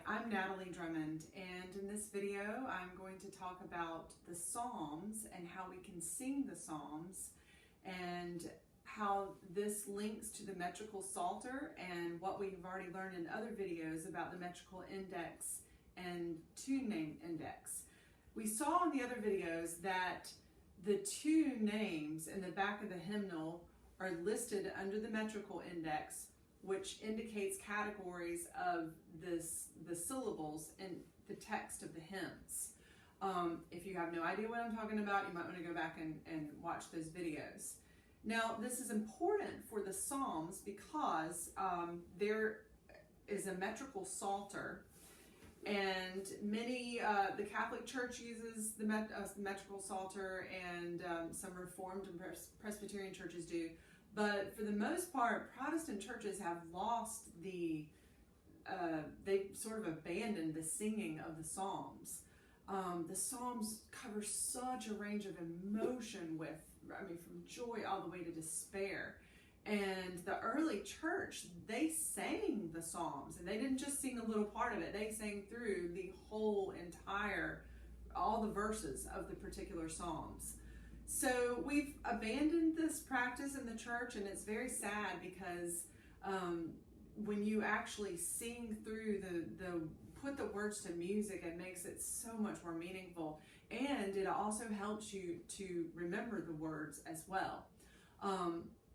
I'm Natalie Drummond, and in this video I'm going to talk about the Psalms and how we can sing the Psalms and how this links to the Metrical Psalter and what we've already learned in other videos about the metrical index and tune name index. We saw in the other videos that the tune names in the back of the hymnal are listed under the metrical index, which indicates categories of the syllables in the text of the hymns. If you have no idea what I'm talking about, you might want to go back and watch those videos. Now, this is important for the Psalms because there is a metrical psalter, and the Catholic Church uses the metrical psalter, and some Reformed and Presbyterian churches do. But for the most part, Protestant churches have lost they've sort of abandoned the singing of the Psalms. The Psalms cover such a range of emotion from joy all the way to despair. And the early church, they sang the Psalms, and they didn't just sing a little part of it. They sang through the whole all the verses of the particular Psalms. So we've abandoned this practice in the church, and it's very sad because when you actually sing through put the words to music, it makes it so much more meaningful, and it also helps you to remember the words as well.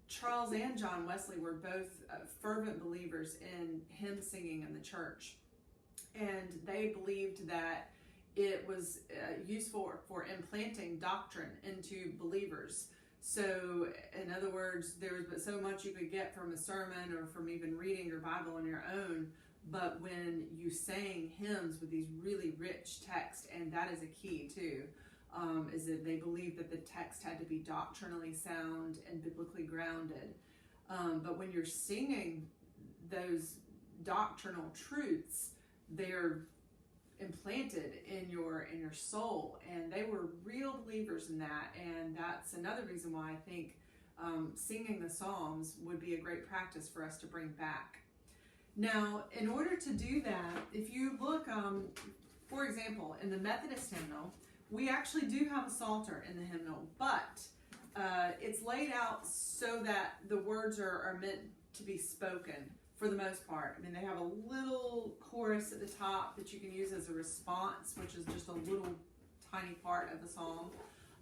Charles and John Wesley were both fervent believers in hymn singing in the church, and they believed that it was useful for implanting doctrine into believers. So, in other words, there was but so much you could get from a sermon or from even reading your Bible on your own, but when you sang hymns with these really rich texts, and that is a key too, is that they believed that the text had to be doctrinally sound and biblically grounded. But when you're singing those doctrinal truths, they're implanted in your soul, and they were real believers in that, and that's another reason why I think singing the Psalms would be a great practice for us to bring back. Now, in order to do that, if you look, for example, in the Methodist hymnal, we actually do have a psalter in the hymnal, but it's laid out so that the words are meant to be spoken for the most part. I mean, they have a little chorus at the top that you can use as a response, which is just a little tiny part of the psalm.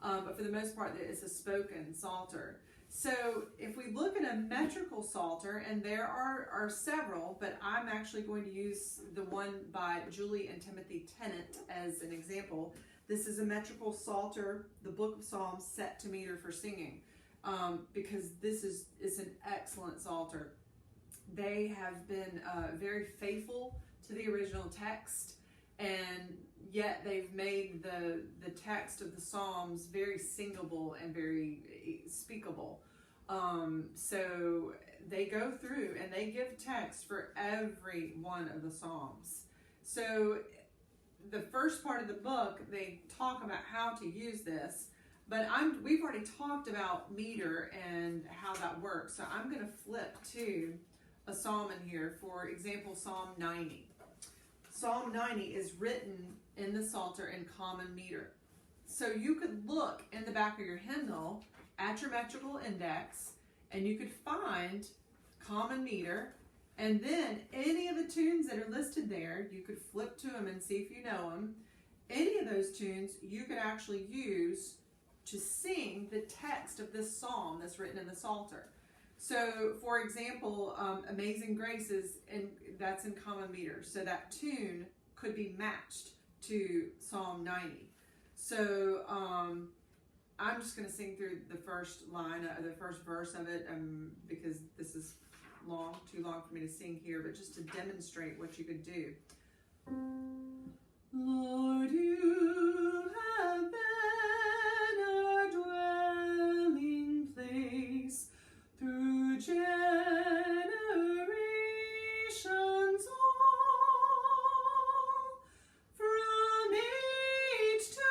But for the most part, it's a spoken psalter. So if we look at a metrical psalter, and there are several, but I'm actually going to use the one by Julie and Timothy Tennant as an example. This is a metrical psalter, the Book of Psalms, set to meter for singing, because this is an excellent psalter. They have been very faithful to the original text, and yet they've made the text of the Psalms very singable and very speakable. So they go through and they give text for every one of the Psalms. So the first part of the book, they talk about how to use this, but we've already talked about meter and how that works. So I'm going to flip to a psalm in here. For example, Psalm 90. Psalm 90 is written in the Psalter in common meter. So you could look in the back of your hymnal at your metrical index, and you could find common meter, and then any of the tunes that are listed there, you could flip to them and see if you know them. Any of those tunes you could actually use to sing the text of this psalm that's written in the Psalter. So, for example, Amazing Grace that's in common meter. So that tune could be matched to Psalm 90. So I'm just going to sing through the first line, the first verse of it, because this is too long for me to sing here, but just to demonstrate what you could do. Lord, you have been our dwelling place through generations all, from age to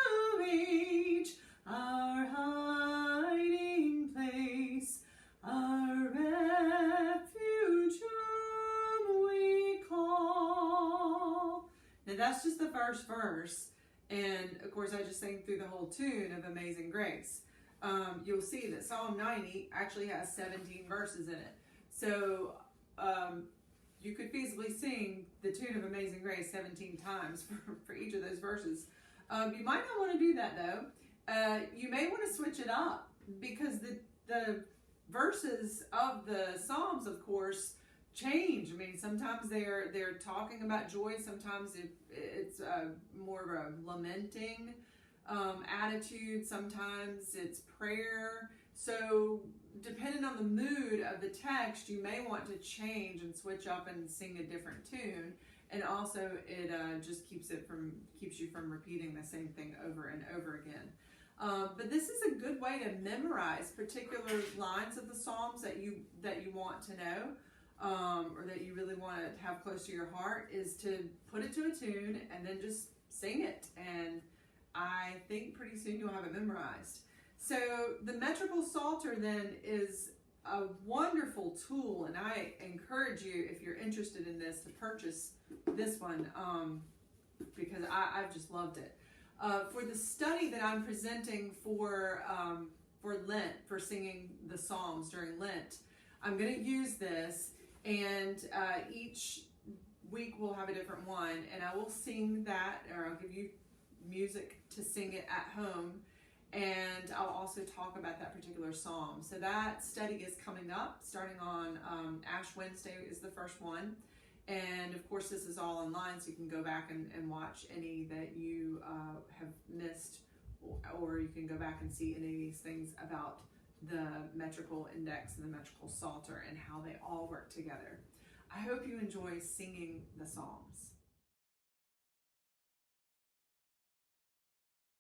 age, our hiding place, our refuge whom we call. that's just the first verse. And of course, I just sang through the whole tune of Amazing Grace. You'll see that Psalm 90 actually has 17 verses in it. So you could feasibly sing the tune of Amazing Grace 17 times for each of those verses. You might not want to do that though. You may want to switch it up, because the verses of the Psalms, of course, change. I mean, sometimes they're talking about joy. Sometimes it's more of a lamenting attitude. Sometimes it's prayer. So depending on the mood of the text, you may want to change and switch up and sing a different tune. And also, it just keeps you from repeating the same thing over and over again. But this is a good way to memorize particular lines of the Psalms that you want to know, or that you really want to have close to your heart, is to put it to a tune and then just sing it. And I think pretty soon you'll have it memorized. So the Metrical Psalter then is a wonderful tool, and I encourage you, if you're interested in this, to purchase this one, because I've just loved it. For the study that I'm presenting for Lent, for singing the Psalms during Lent, I'm going to use this, and each week we'll have a different one, and I will sing that, or I'll give you music to sing it at home, and I'll also talk about that particular psalm. So that study is coming up, starting on Ash Wednesday is the first one. And of course, this is all online, so you can go back and watch any that you have missed, or you can go back and see any of these things about the metrical index and the metrical psalter and how they all work together. I hope you enjoy singing the Psalms.